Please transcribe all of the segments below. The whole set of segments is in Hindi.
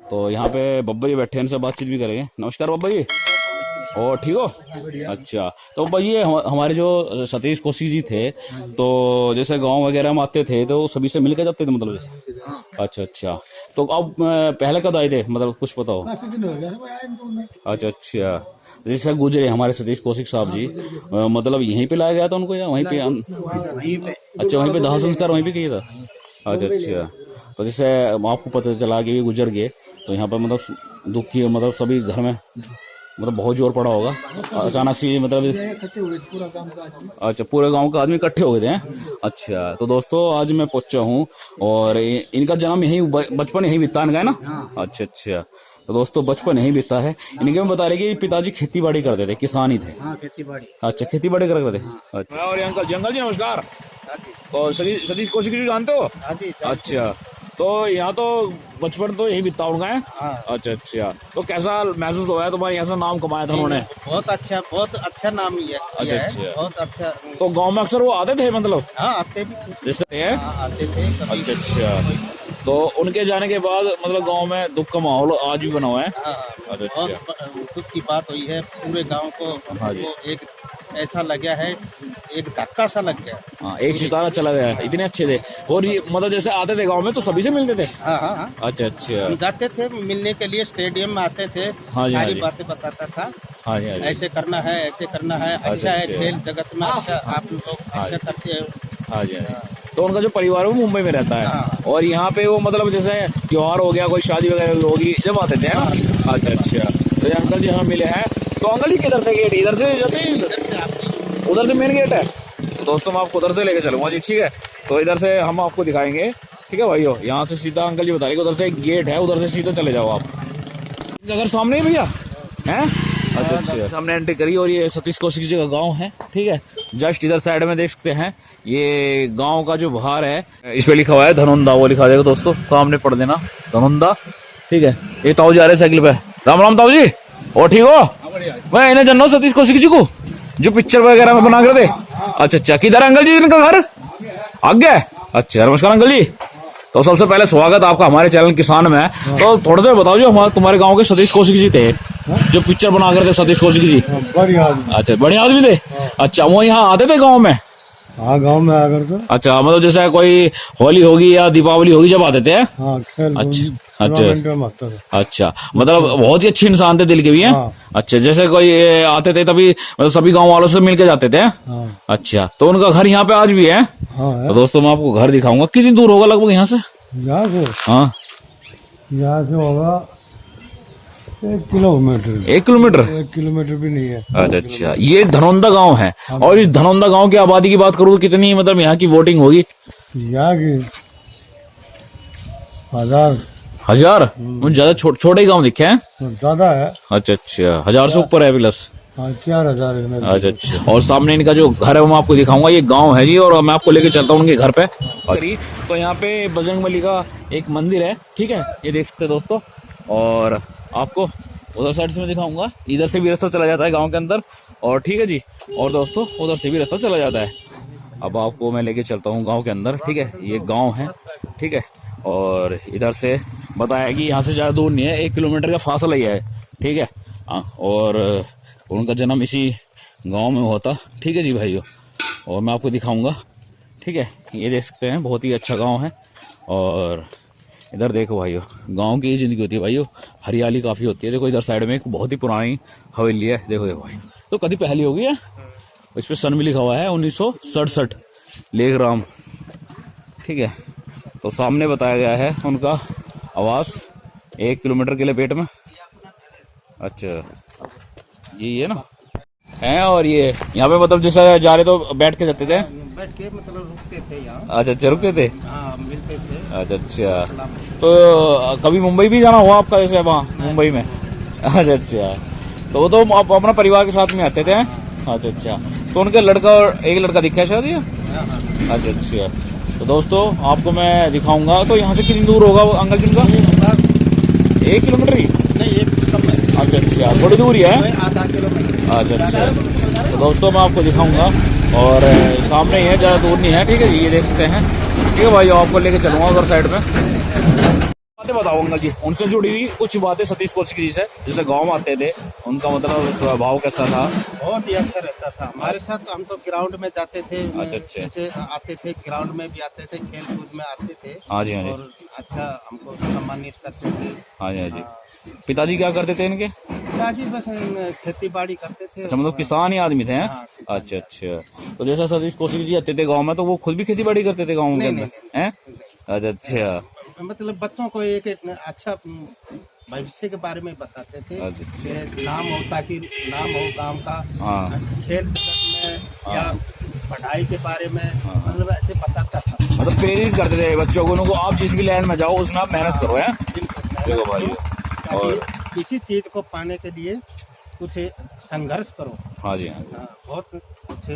तो यहाँ पे बब्बा जी बैठे हैं, इनसे बातचीत भी करेंगे। नमस्कार बब्बा जी, और ठीक हो? अच्छा, तो बब्बा जी हमारे जो सतीश कौशिक जी थे, तो जैसे गांव वगैरह में आते थे तो सभी से मिल के जाते थे मतलब जैसे? अच्छा अच्छा, तो अब पहले कब आए थे, मतलब कुछ पता हो? अच्छा अच्छा, जैसे गुजरे हमारे सतीश कौशिक साहब जी, मतलब यहीं पे लाया गया था उनको या वहीं पे अच्छा वहीं पे दाह संस्कार वहीं पे किया था? अच्छा अच्छा, तो जैसे आपको पता चला कि ये गुजर गए, तो यहाँ पर मतलब दुख की मतलब सभी घर में मतलब बहुत जोर पड़ा होगा अचानक से, मतलब अच्छा पूरे गांव का आदमी इकट्ठे हो गए थे हैं? अच्छा, तो दोस्तों आज मैं पहुंचा हूँ और इनका जन्म यहीं बचपन यहीं बीता है ना? अच्छा अच्छा, तो दोस्तों बचपन यहीं बीता है इनके। में बता रहे कि पिताजी खेती बाड़ी करते थे, किसान ही थे? खेती बाड़ी। अच्छा, खेती बाड़ी करते थे। अच्छा, और ये अंकल जी नमस्कार। और सतीश कौशिक जी जानते हो? अच्छा, तो यहाँ तो बचपन तो यही बीता होगा है? अच्छा अच्छा, तो कैसा महसूस हुआ है तुम्हारे यहाँ से नाम कमाया था उन्होंने? बहुत अच्छा नाम ये अच्छा अच्छा, बहुत अच्छा। तो गांव में अक्सर वो आते थे मतलब? हाँ आते भी थे। जैसे हैं? आते थे कभी। अच्छा अच्छा, तो उनके जाने के बाद मतलब गांव में दुख का माहौल आज भी बना हुआ है? अच्छा अच्छा, बहुत दुख की बात हुई है पूरे गांव को। हाँ जी, एक ऐसा लगा है, एक धक्का सा लग गया। हाँ एक सितारा चला गया है, इतने अच्छे थे। और ये मतलब जैसे आते थे गांव में तो सभी से मिलते थे? हाँ। अच्छा अच्छा, हम जाते थे मिलने के लिए, स्टेडियम में आते थे। हाँ जी, हाँ सारी जी, बातें बताता था। हाँ जी, हाँ जी, ऐसे करना है, ऐसे करना है, अच्छा है खेल जगत में, अच्छा आप लोग अच्छा करते हैं। हाँ जी, हाँ जी। तो उनका जो परिवार है वो मुंबई में रहता है, और यहाँ पे वो मतलब जैसे त्योहार हो गया, कोई शादी वगैरह होगी, जब आते थे है ना? अच्छा अच्छा, तो ये अंकल जी हमें मिले हैं। तो अंकल जी किधर से गेट, इधर से जाते हैं? उधर से मेन गेट है? तो दोस्तों मैं आपको उधर से लेके चलूंगा जी, ठीक है? तो इधर से हम आपको दिखाएंगे, ठीक है भाइयों? यहाँ से सीधा अंकल जी बता रहे उधर से एक गेट है, उधर से सीधा चले जाओ आप। इनका घर सामने ही भैया है? अच्छा अच्छा, सामने एंट्री करी और ये सतीश कौशिक जी का गांव है, ठीक है? जस्ट इधर साइड में देख सकते हैं, ये गांव का जो बाहर है इस पे लिखा हुआ है धनुंदा, वो लिखा देगा दोस्तों, सामने पढ़ देना धनुंदा, ठीक है? ये ताऊ जा रहे साइकिल पे। राम राम ताऊ जी, और ठीक हो? मैं इन्हें जानना सतीश कौशिक जी को, जो पिक्चर वगैरह में बना कर दे। अच्छा अच्छा, किधर अंकल जी इनका घर? आगे? अच्छा, नमस्कार अंकल जी। तो सबसे पहले स्वागत आपका हमारे चैनल किसान में। तो थोड़ा सा बताओ, जो हमारे तुम्हारे गांव के सतीश कौशिक जी थे, जो पिक्चर बना करते सतीश कौशिक जी, अच्छा बढ़िया आदमी थे? अच्छा, वो यहाँ आते थे गांव में? हाँ गांव में आकर तो। अच्छा, मतलब जैसे कोई होली होगी या दीपावली होगी जब आते थे? हाँ, खेल अच्छा अच्छा अच्छा, मतलब बहुत ही अच्छे इंसान थे, दिल के भी हैं? हाँ। अच्छा, जैसे कोई आते थे तभी मतलब सभी गांव वालों से मिलके जाते थे? हाँ। अच्छा, तो उनका घर यहाँ पे आज भी है? हाँ तो दोस्तों मैं आपको घर दिखाऊंगा, कितनी दूर होगा लगभग यहाँ से? यहाँ से हाँ, यहाँ से होगा 1 किलोमीटर। 1 किलोमीटर? 1 किलोमीटर भी नहीं है। अच्छा अच्छा, ये धनौंदा गांव है। और इस धनौंदा गांव की आबादी की बात करूँ तो कितनी मतलब यहाँ की वोटिंग होगी? यहाँ की 1000 ज्यादा छोटे ही गांव दिखे हैं? ज्यादा है। अच्छा अच्छा, 1000 से ऊपर है प्लस? हाँ 4000 है। अच्छा अच्छा, और सामने इनका जो घर है वो मैं आपको दिखाऊंगा, ये गांव है जी, और मैं आपको लेके चलता हूँ उनके घर पे। तो यहाँ पे बजरंगबली का एक मंदिर है, ठीक है? ये देख सकते हैं दोस्तों, और आपको उधर साइड से मैं दिखाऊंगा, इधर से भी रास्ता चला जाता है गांव के अंदर, और ठीक है जी, और दोस्तों उधर से भी रास्ता चला जाता है। अब आपको मैं लेके चलता हूँ गांव के अंदर, ठीक है? ये गांव है, ठीक है? और इधर से बताया कि यहाँ से ज़्यादा दूर नहीं है, 1 किलोमीटर का फासला ही है, ठीक है? और उनका जन्म इसी गांव में हुआ था, ठीक है जी भाइयों? और मैं आपको दिखाऊंगा, ठीक है? ये देख सकते हैं, बहुत ही अच्छा गाँव है। और इधर देखो भाइयों, गांव की जिंदगी होती है भाइयों, हरियाली काफी होती है। देखो इधर साइड में एक बहुत ही पुरानी हवेली है, देखो देखो भाई, तो कभी पहली होगी है, इस पे सन भी लिखा हुआ है 1967 लेख राम, ठीक है? तो सामने बताया गया है उनका आवास 1 किलोमीटर के लिए पेट में। अच्छा, ये है ना है, और ये यहाँ पे मतलब जैसे जा रहे तो बैठ के जाते थे? बैठ के मतलब रुकते थे यहाँ। अच्छा अच्छा, रुकते थे? हाँ, मिलते थे। अच्छा अच्छा, तो कभी मुंबई भी जाना हुआ आपका जैसे वहाँ मुंबई में? अच्छा अच्छा, तो वो तो आप अपना परिवार के साथ में आते थे? अच्छा अच्छा, तो उनका लड़का और एक लड़का दिखा है शायद ये? अच्छा अच्छा, तो दोस्तों आपको मैं दिखाऊंगा। तो यहाँ से कितनी दूर होगा वो अंकल जी का? 1 किलोमीटर ही? नहीं, एक कम है। अच्छा अच्छा, थोड़ी दूर ही है? आधा किलोमीटर। अच्छा अच्छा, तो दोस्तों मैं आपको दिखाऊंगा, और सामने ही है, ज़्यादा दूर नहीं है, ठीक है? ये देख सकते हैं, ठीक है भाई? आपको लेके चलूँगा उधर साइड में। बताओ अंकल जी, उनसे जुड़ी हुई कुछ बातें सतीश कौशिक जी से, जैसे गांव में आते थे, उनका मतलब स्वभाव कैसा था? बहुत ही अच्छा रहता था हमारे साथ। हम तो ग्राउंड में जाते थे, अच्छा। जैसे आते थे ग्राउंड में भी आते थे, खेल कूद में आते थे। हाँ जी, हाँ जी। और अच्छा हमको सम्मानित करते थे। हाँ जी, हाँ जी। पिताजी क्या करते थे इनके? पिताजी बस खेती बाड़ी करते थे। अच्छा, मतलब किसान ही आदमी थे हैं? हाँ, किसान। अच्छा अच्छा। तो जैसा सतीश कौशिक जी आते थे गांव में, तो वो खुद भी खेती बाड़ी करते थे गांव के नहीं, अंदर हैं? अच्छा अच्छा। मतलब बच्चों को एक अच्छा भविष्य के बारे में बताते थे कि नाम हो, ताकि नाम हो गांव का। हाँ। खेल जगत में या पढ़ाई के बारे में, मतलब ऐसे बताता था। मतलब प्रेरित करते थे बच्चों को, उनको आप जिस भी लैंड में जाओ उसमें आप मेहनत करो हैं? देखो भाई, और किसी चीज को पाने के लिए कुछ संघर्ष करो। हाँ जी, हाँ जी। बहुत अच्छे।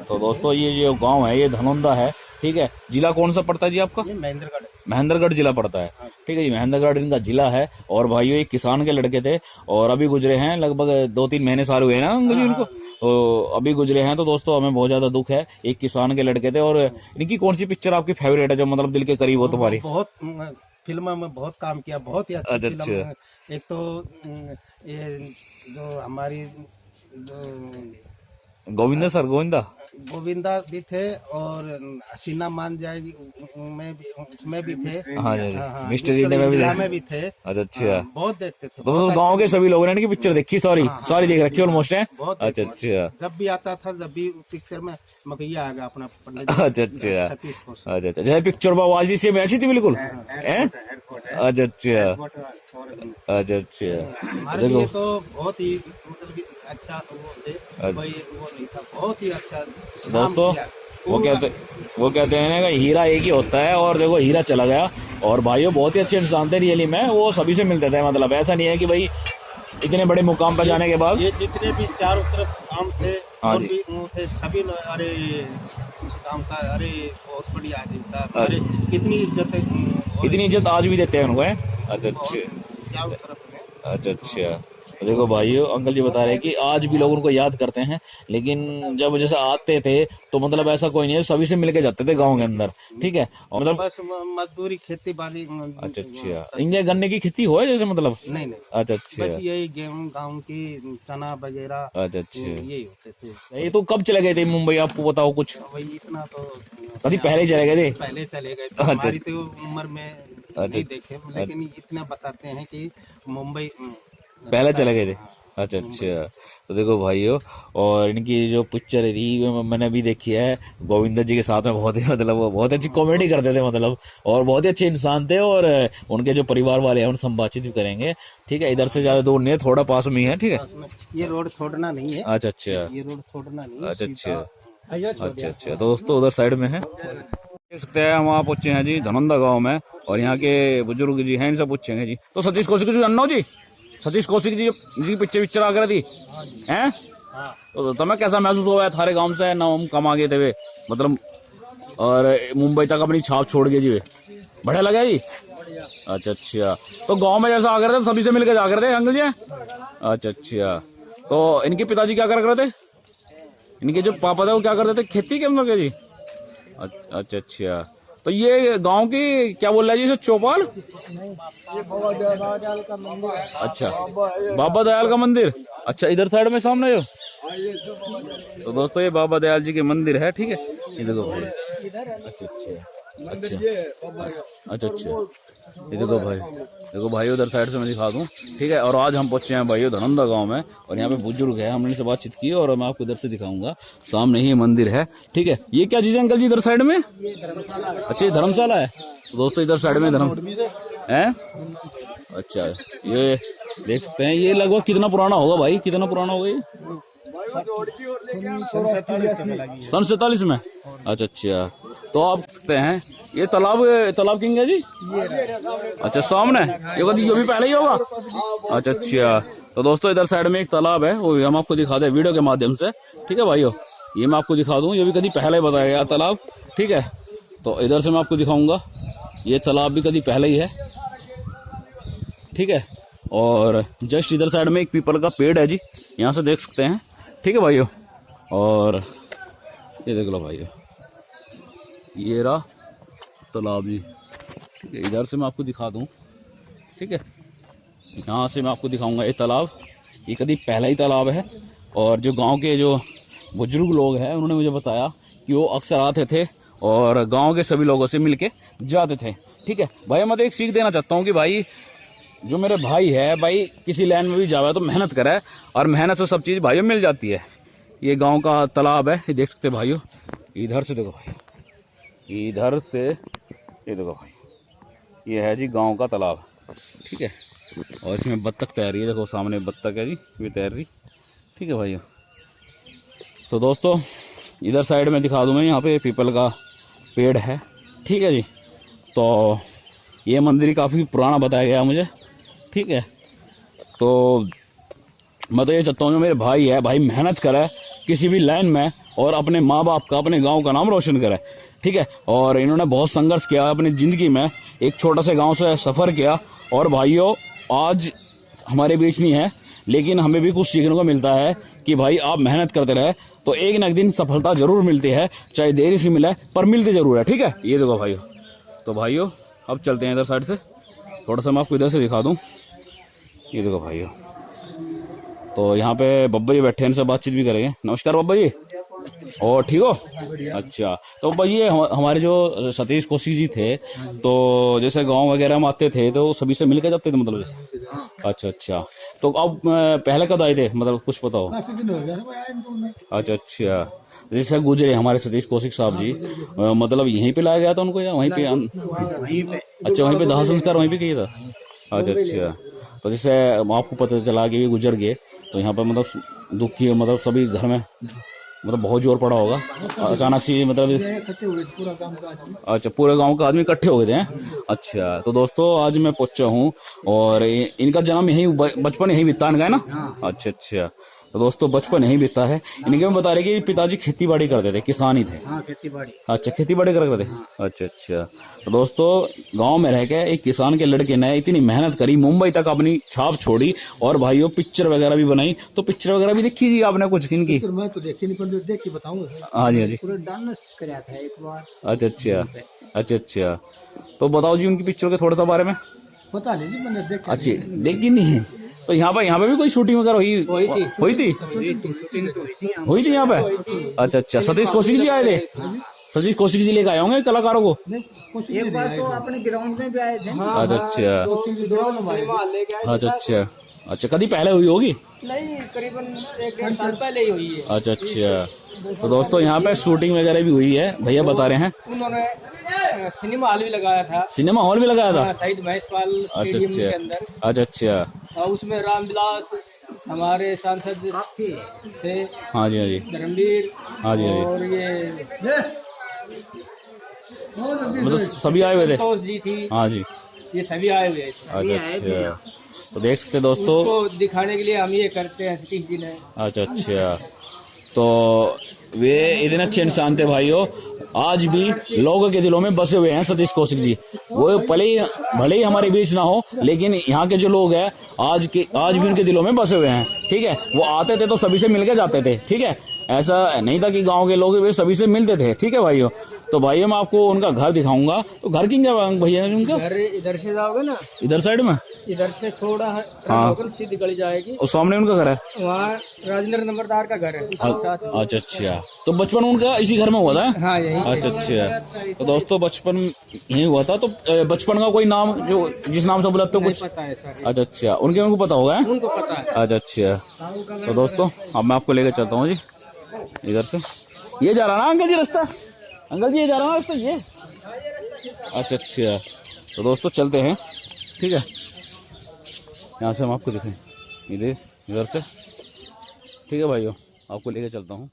तो दोस्तों ये जो गांव है ये धनौंदा है, ठीक है। जिला कौन सा पड़ता है जी आपका? ये महेंद्रगढ़। महेंद्रगढ़ जिला पड़ता है, ठीक है जी। महेंद्रगढ़ इनका जिला है। और भाइयों एक किसान के लड़के थे और अभी गुजरे हैं, लगभग 2-3 महीने साल हुए ना अंकल जी उनको, तो अभी गुजरे हैं। तो दोस्तों हमें बहुत ज्यादा दुख है, एक किसान के लड़के थे। और इनकी कौन सी पिक्चर आपकी फेवरेट है, जो मतलब दिल के करीब हो तुम्हारी? बहुत फिल्मों में बहुत काम किया, बहुत ही अच्छी फिल्म। एक तो ये जो हमारी गोविंदा भी थे, और हसीना मान जाएगी उसमें भी थे। हाँ जी, मिस्टर इंडिया में भी थे। अच्छा। बहुत देखते थे। तो गांव के सभी लोगों ने इनकी पिक्चर देखी, सारी देख रखी ऑलमोस्ट है? अच्छा अच्छा। जब भी आता था, जब भी पिक्चर में मकैया आ गया अपना पंडित। अच्छा अच्छा। अच्छा अच्छा। जैसे पिक्चर में आवाज भी सेम ऐसी थी बिल्कुल? अच्छा अच्छा। अच्छा अच्छा। हमारे लिए तो बहुत ही मतलब अच्छा वो थे, कोई वो नहीं था, बहुत ही अच्छा। दोस्तों वो कहते हैं ना कि हीरा एक ही होता है, और देखो हीरा चला गया। और भाइयों बहुत ही अच्छे इंसान थे रियली में, वो सभी से मिलते थे। मतलब ऐसा नहीं है कि भाई इतने बड़े मुकाम पर जाने के बाद ये जितने भी चारों तरफ काम थे, हाँ और जी, भी वो थे सभी अरे काम था, अरे बहुत बढ़िया आदमी था। अरे कितनी इज्जत है, इतनी इज्जत आज भी देते हैं उनको हैं? अच्छा अच्छा। चारों तरफ में। अच्छा अच्छा। देखो भाइयों अंकल जी बता रहे हैं कि आज भी लोग उनको याद करते हैं, लेकिन जब जैसे आते थे तो मतलब ऐसा कोई नहीं है, सभी से मिलके जाते थे गांव के अंदर, ठीक है। और मतलब बस मजदूरी खेती बाड़ी। अच्छा अच्छा। इनके गन्ने की खेती हो है जैसे मतलब? नहीं। अच्छा अच्छा। बस यही गेहूं गाँव की चना वगैरह अच्छा अच्छा। यही होते थे। ये तो कब चले गए थे मुंबई, आपको बताओ कुछ? वही इतना तो कभी पहले चले गए थे? पहले चले गए थे। हमारी तो उम्र में नहीं देखे, लेकिन इतना बताते हैं कि मुंबई पहले चले गए थे। अच्छा अच्छा। तो देखो भाइयों, और इनकी जो पिक्चर थी मैंने भी देखी है, गोविंदा जी के साथ में बहुत ही मतलब वो बहुत अच्छी कॉमेडी करते थे मतलब, और बहुत ही अच्छे इंसान थे। और उनके जो परिवार वाले हैं उनसे हम बातचीत भी करेंगे, ठीक है। इधर से ज्यादा दूर नहीं है, थोड़ा पास में ही है, ठीक है। ये रोड छोड़ना नहीं है। अच्छा अच्छा। ये रोड छोड़ना नहीं है। अच्छा अच्छा। अच्छा अच्छा। तो दोस्तों उधर साइड में है, देख सकते हैं हम। वहाँ पहुंचे हैं जी धनौंदा गाँव में, और यहाँ के बुजुर्ग जी हैं, इनसे पूछेंगे जी। तो सतीश कौशिक जी अन्नो जी, सतीश कौशिक जी पिक्चर आ गई थी हैं? तो तुम्हें कैसा महसूस हुआ है थारे गांव से नाम कमा गए थे वे, मतलब और मुंबई तक अपनी छाप छोड़ गए जी वे? बढ़िया लगा जी? अच्छा अच्छा। तो गांव में जैसा आ गए थे सभी से मिलकर जा रहे थे अंकल जी? अच्छा अच्छा। तो इनके पिताजी क्या कर रहे थे? इनके जो पापा थे वो क्या करते थे, खेती के मतलब जी? अच्छा अच्छा। तो ये गांव की क्या बोल रहा है जी इसे, चौपाल? अच्छा, बाबा दयाल का मंदिर। अच्छा, इधर साइड में सामने जो। तो दोस्तों ये बाबा दयाल जी के मंदिर है, ठीक है। ये देखो भाई। अच्छा अच्छा। अच्छा अच्छा। ये देखो भाई, देखो भाई उधर साइड से मैं दिखा दूं, ठीक है। और आज हम पहुंचे हैं भाई धनौंदा गांव में, और यहाँ पे बुजुर्ग है, हमने इनसे बातचीत की, और मैं आपको इधर से दिखाऊंगा। सामने ही मंदिर है, ठीक है। ये क्या चीज है अंकल जी इधर साइड में? अच्छा, ये धर्मशाला है। तो दोस्तों इधर साइड में धर्म है। अच्छा, ये देख सकते हैं। ये लगभग कितना पुराना होगा भाई, कितना पुराना होगा ये? सन 47 में। अच्छा अच्छा। तो आप सकते हैं ये तालाब किंग है जी? अच्छा, सामने ये भी पहले ही होगा? अच्छा अच्छा। तो दोस्तों इधर साइड में एक तालाब है, वो हम आपको दिखा दें वीडियो के माध्यम से, ठीक है भाइयों। ये मैं आपको दिखा दूं, ये भी कभी पहले ही बताया गया तालाब, ठीक है। तो इधर से मैं आपको दिखाऊंगा, ये तालाब भी कभी पहले ही है, ठीक है। और जस्ट इधर साइड में एक पीपल का पेड़ है जी, यहाँ से देख सकते हैं, ठीक है भाइयों। और ये देख लो भाइयों, ये रहा तालाब जी, ठीक है। इधर से मैं आपको दिखा दूं, ठीक है। यहाँ से मैं आपको दिखाऊंगा ये तालाब, ये कभी पहला ही तालाब है। और जो गांव के जो बुजुर्ग लोग हैं उन्होंने मुझे बताया कि वो अक्सर आते थे और गांव के सभी लोगों से मिलके जाते थे, ठीक है। भाई मैं तो एक सीख देना चाहता हूँ कि भाई जो मेरे भाई है, भाई किसी लाइन में भी जावे तो मेहनत करे, और मेहनत से सब चीज़ भाइयों मिल जाती है। ये गांव का तालाब है, ये देख सकते हैं भाइयों। इधर से देखो भाई, इधर से ये देखो भाई, ये है जी गांव का तालाब, ठीक है। और इसमें बत्तख तैर रही है, देखो सामने बत्तख है जी, ये तैर रही, ठीक है भाइयों। तो दोस्तों इधर साइड में दिखा दूँ मैं, यहाँ पे पीपल का पेड़ है, ठीक है जी। तो ये मंदिर काफ़ी पुराना बताया गया मुझे, ठीक है। तो मैं तो ये चाहता हूँ जो मेरे भाई है, भाई मेहनत करे किसी भी लाइन में और अपने माँ बाप का, अपने गांव का नाम रोशन करे, ठीक है। और इन्होंने बहुत संघर्ष किया अपनी ज़िंदगी में, एक छोटा से गांव से सफ़र किया, और भाइयों आज हमारे बीच नहीं है, लेकिन हमें भी कुछ सीखने को मिलता है कि भाई आप मेहनत करते रहे तो एक न एक दिन सफलता जरूर मिलती है, चाहे देरी से मिले पर मिलती जरूर है, ठीक है। ये देखो भाइयों। तो भाइयों अब चलते हैं इधर साइड से, थोड़ा सा मैं आपको इधर से दिखा दूँ। ये देखो भाइयों, तो यहाँ पे बब्बा जी बैठे हैं, इनसे बातचीत भी करेंगे। नमस्कार बब्बा जी, और ठीक हो? अच्छा, तो बब्बा जी हमारे जो सतीश कौशिक जी थे, तो जैसे गांव वगैरह में आते थे तो सभी से मिलकर जाते थे, मतलब जैसे? अच्छा अच्छा। तो अब पहले कब आए थे, मतलब कुछ पता हो? अच्छा अच्छा। जैसे गुजरे हमारे सतीश कौशिक साहब जी, मतलब यहीं पे लाया गया था उनको या वहीं पे? अच्छा, वहीं पे दाह संस्कार वहीं पे किया था। अच्छा अच्छा। तो जैसे आपको पता चला कि ये गुजर गए, तो यहाँ पर मतलब दुखी, मतलब सभी घर में मतलब बहुत जोर पड़ा होगा अचानक से, मतलब अच्छा पूरे गांव का आदमी इकट्ठे हो गए थे। अच्छा, तो दोस्तों आज मैं पहुंचा हूँ और इनका जन्म यही, बचपन यही बीता है ना? अच्छा अच्छा। तो दोस्तों बचपन यही बीता है इनके। में बता रहे कि पिताजी खेती बाड़ी करते थे, किसान ही थे? हाँ, खेती बाड़ी। अच्छा, खेती बाड़ी करते थे। अच्छा अच्छा। तो दोस्तों गांव में रह के एक किसान के लड़के ने इतनी मेहनत करी, मुंबई तक अपनी छाप छोड़ी, और भाइयों पिक्चर वगैरह भी बनाई। तो पिक्चर वगैरह भी देखी जी आपने कुछ इनकी? मैं तो देखी नहीं, पर देख के बताऊंगा। हाँ जी हाँ जी। पूरा डांस कराया था एक बार। अच्छा अच्छा। अच्छा अच्छा। तो बताओ जी उनकी पिक्चर के थोड़ा सा बारे में। पता नहीं जी, मैंने देखा। अच्छी देखी नहीं है। तो यहाँ पे भी कोई शूटिंग वगैरह हुई थी यहाँ पे? अच्छा अच्छा। सतीश कौशिक जी आए थे? सतीश कौशिक जी लेकर आए होंगे कलाकारों को? एक बार तो अपने ग्राउंड में भी आए थे। अच्छा अच्छा। अच्छा अच्छा। अच्छा, कभी पहले हुई होगी? नहीं, करीबन 1-1.5 साल पहले ही हुई है। अच्छा अच्छा। तो दोस्तों यहाँ पे शूटिंग वगैरह भी हुई है, भैया बता रहे हैं। उन्होंने सिनेमा हॉल भी लगाया था। सिनेमा हॉल भी लगाया था? शहीद महेशपाल स्टेडियम के अंदर। अच्छा अच्छा। और उसमें रामविलास हमारे सांसद थे। हाँ जी हाँ जी। धर्मवीर। हाँ जी हाँ जी। और ये मतलब सभी आए हुए थे? संतोष जी थी। हाँ जी। ये सभी आए हुए थे। अच्छा अच्छा। तो देख सकते दोस्तों, उसको दिखाने के लिए हम ये करते हैं, सतीश जी ने। अच्छा अच्छा। तो वे इतने अच्छे इंसान थे भाइयों, आज भी लोगों के दिलों में बसे हुए हैं सतीश कौशिक जी। वो भले ही हमारे बीच ना हो, लेकिन यहाँ के जो लोग हैं आज भी उनके दिलों में बसे हुए हैं, ठीक है। वो आते थे तो सभी से मिलके जाते थे, ठीक है। ऐसा नहीं था कि गांव के लोग वे सभी से मिलते थे, ठीक है भाइयों। तो भाइयों मैं आपको उनका घर दिखाऊंगा। तो घर की क्या भैया उनका? घर इधर से जाओगे ना, इधर साइड में, इधर से थोड़ा हाँ सीधी गली जाएगी, और सामने उनका घर है। वहाँ राजेंद्र नंबरदार का घर है उसके साथ। अच्छा अच्छा। तो बचपन उनका इसी घर में हुआ था? हाँ यही। अच्छा अच्छा। तो दोस्तों बचपन यही हुआ था। तो बचपन का कोई नाम जो जिस नाम से बुलाते हो कुछ? पता है सर। अच्छा अच्छा। उनको पता होगा? उनको पता है। अच्छा अच्छा। तो दोस्तों अब मैं आपको लेकर चलता हूँ जी इधर से। ये जा रहा ना अंकल जी रास्ता? अंकल जी ये जा रहा ना रास्ता ये? अच्छा अच्छा। तो दोस्तों चलते हैं, ठीक है। यहाँ से हम आपको दिखाएं, इधर से, ठीक है भाइयों, आपको लेकर चलता हूँ।